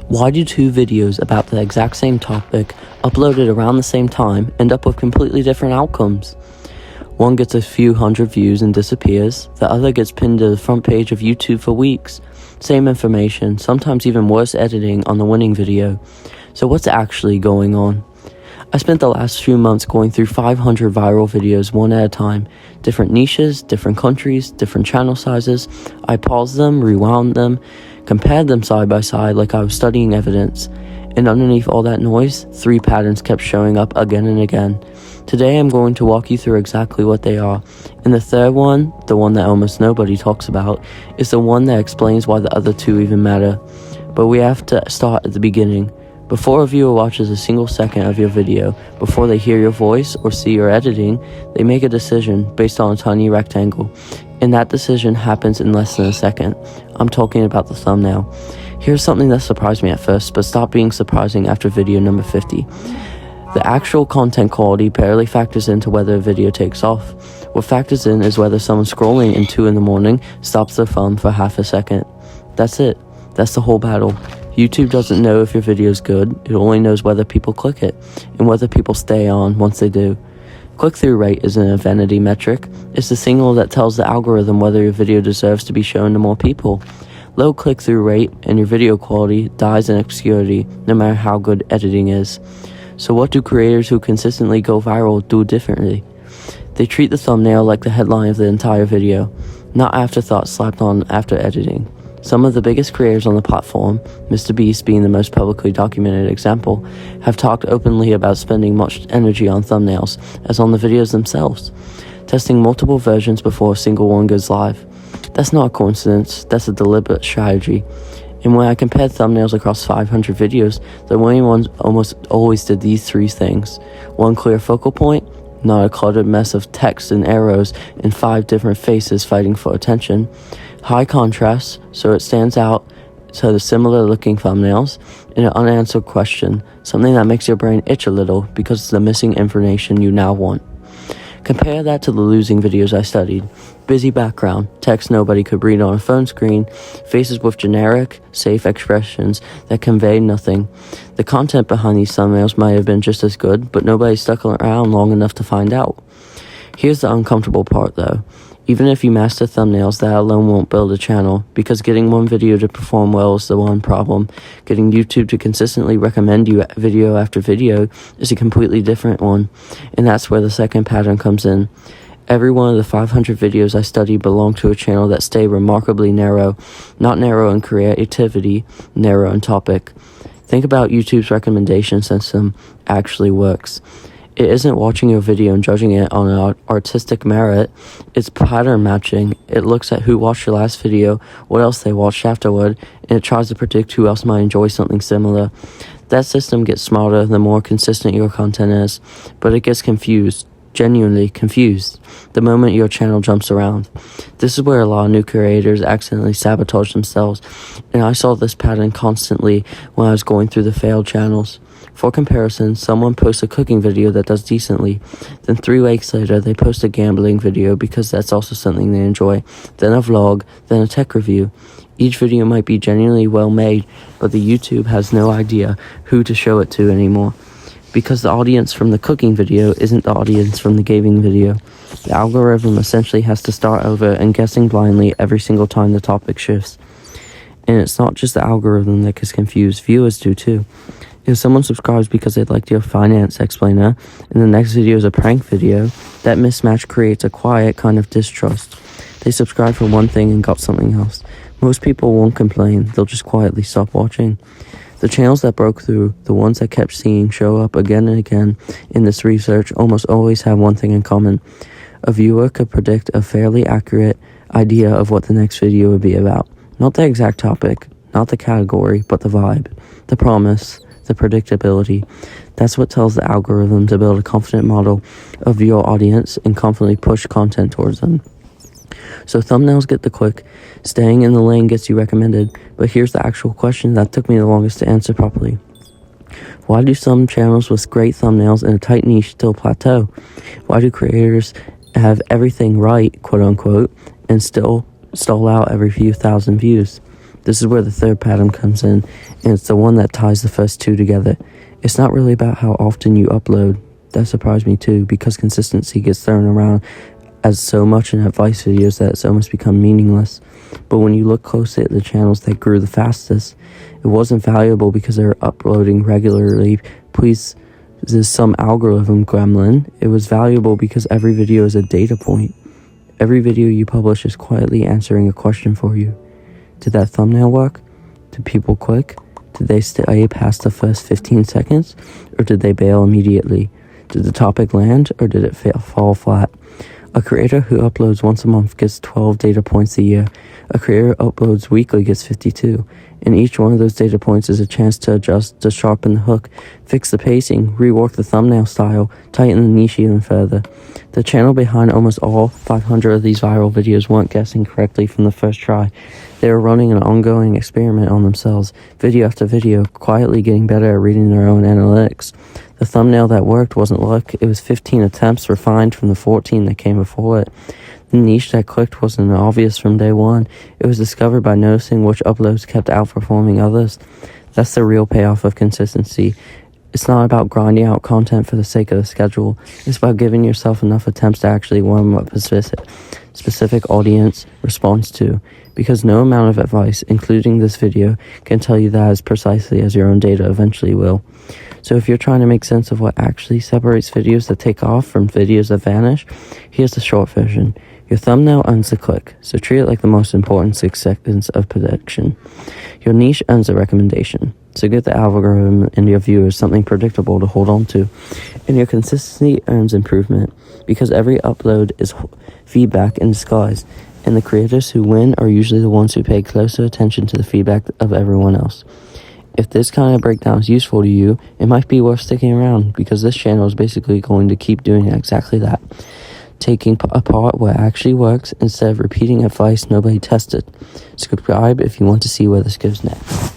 Why do two videos about the exact same topic, uploaded around the same time, end up with completely different outcomes? One gets a few hundred views and disappears, the other gets pinned to the front page of YouTube for weeks. Same information, sometimes even worse editing on the winning video. So what's actually going on? I spent the last few months going through 500 viral videos one at a time. Different niches, different countries, different channel sizes. I paused them, rewound them, compared them side by side like I was studying evidence. And underneath all that noise, 3 patterns kept showing up again and again. Today I'm going to walk you through exactly what they are. And the third one, the one that almost nobody talks about, is the one that explains why the other two even matter. But we have to start at the beginning. Before a viewer watches a single second of your video, before they hear your voice or see your editing, they make a decision based on a tiny rectangle. And that decision happens in less than a second. I'm talking about the thumbnail. Here's something that surprised me at first, but stopped being surprising after video number 50. The actual content quality barely factors into whether a video takes off. What factors in is whether someone scrolling in 2 in the morning stops their thumb for half a second. That's it. That's the whole battle. YouTube doesn't know if your video is good, it only knows whether people click it, and whether people stay on once they do. Click-through rate isn't a vanity metric, it's the signal that tells the algorithm whether your video deserves to be shown to more people. Low click-through rate and your video quality dies in obscurity, no matter how good editing is. So what do creators who consistently go viral do differently? They treat the thumbnail like the headline of the entire video, not afterthoughts slapped on after editing. Some of the biggest creators on the platform, MrBeast being the most publicly documented example, have talked openly about spending much energy on thumbnails, as on the videos themselves, testing multiple versions before a single one goes live. That's not a coincidence, that's a deliberate strategy. And when I compared thumbnails across 500 videos, the winning ones almost always did these 3 things. 1 clear focal point, not a cluttered mess of text and arrows and 5 different faces fighting for attention. High contrast, so it stands out to the similar looking thumbnails, and an unanswered question, something that makes your brain itch a little because it's the missing information you now want. Compare that to the losing videos I studied. Busy background, text nobody could read on a phone screen, faces with generic, safe expressions that convey nothing. The content behind these thumbnails might have been just as good, but nobody stuck around long enough to find out. Here's the uncomfortable part though. Even if you master thumbnails, that alone won't build a channel, because getting one video to perform well is the one problem. Getting YouTube to consistently recommend you video after video is a completely different one, and that's where the second pattern comes in. Every one of the 500 videos I studied belonged to a channel that stayed remarkably narrow, not narrow in creativity, narrow in topic. Think about YouTube's recommendation system actually works. It isn't watching your video and judging it on an artistic merit, it's pattern matching. It looks at who watched your last video, what else they watched afterward, and it tries to predict who else might enjoy something similar. That system gets smarter the more consistent your content is, but it gets confused, genuinely confused, the moment your channel jumps around. This is where a lot of new creators accidentally sabotage themselves, and I saw this pattern constantly when I was going through the failed channels. For comparison, someone posts a cooking video that does decently, then 3 weeks later they post a gambling video because that's also something they enjoy, then a vlog, then a tech review. Each video might be genuinely well made, but the YouTube has no idea who to show it to anymore. Because the audience from the cooking video isn't the audience from the gaming video. The algorithm essentially has to start over and guessing blindly every single time the topic shifts. And it's not just the algorithm that gets confused, viewers do too. If someone subscribes because they liked your finance explainer, and the next video is a prank video, that mismatch creates a quiet kind of distrust. They subscribed for one thing and got something else. Most people won't complain, they'll just quietly stop watching. The channels that broke through, the ones that kept seeing show up again and again in this research, almost always have one thing in common. A viewer could predict a fairly accurate idea of what the next video would be about. Not the exact topic, not the category, but the vibe, the promise, the predictability. That's what tells the algorithm to build a confident model of your audience and confidently push content towards them. So thumbnails get the click, staying in the lane gets you recommended, but here's the actual question that took me the longest to answer properly. Why do some channels with great thumbnails in a tight niche still plateau? Why do creators have everything right, quote unquote, and still stall out every few thousand views? This is where the third pattern comes in, and it's the one that ties the first two together. It's not really about how often you upload. That surprised me too, because consistency gets thrown around as so much in advice videos that it's almost become meaningless. But when you look closely at the channels that grew the fastest, it wasn't valuable because they were uploading regularly. Please, there's some algorithm gremlin. It was valuable because every video is a data point. Every video you publish is quietly answering a question for you. Did that thumbnail work? Did people click? Did they stay past the first 15 seconds? Or did they bail immediately? Did the topic land, or did it fall flat? A creator who uploads once a month gets 12 data points a year. A creator who uploads weekly gets 52. And each one of those data points is a chance to adjust, to sharpen the hook, fix the pacing, rework the thumbnail style, tighten the niche even further. The channel behind almost all 500 of these viral videos weren't guessing correctly from the first try. They were running an ongoing experiment on themselves, video after video, quietly getting better at reading their own analytics. The thumbnail that worked wasn't luck, it was 15 attempts refined from the 14 that came before it. The niche that clicked wasn't obvious from day one. It was discovered by noticing which uploads kept outperforming others. That's the real payoff of consistency. It's not about grinding out content for the sake of the schedule. It's about giving yourself enough attempts to actually warm up a specific audience responds to. Because no amount of advice, including this video, can tell you that as precisely as your own data eventually will. So if you're trying to make sense of what actually separates videos that take off from videos that vanish, here's the short version. Your thumbnail earns the click, so treat it like the most important 6 seconds of prediction. Your niche earns a recommendation, so give the algorithm and your viewers something predictable to hold on to. And your consistency earns improvement, because every upload is feedback in disguise, and the creators who win are usually the ones who pay closer attention to the feedback of everyone else. If this kind of breakdown is useful to you, it might be worth sticking around, because this channel is basically going to keep doing exactly that. Taking apart what actually works instead of repeating advice nobody tested. Subscribe if you want to see where this goes next.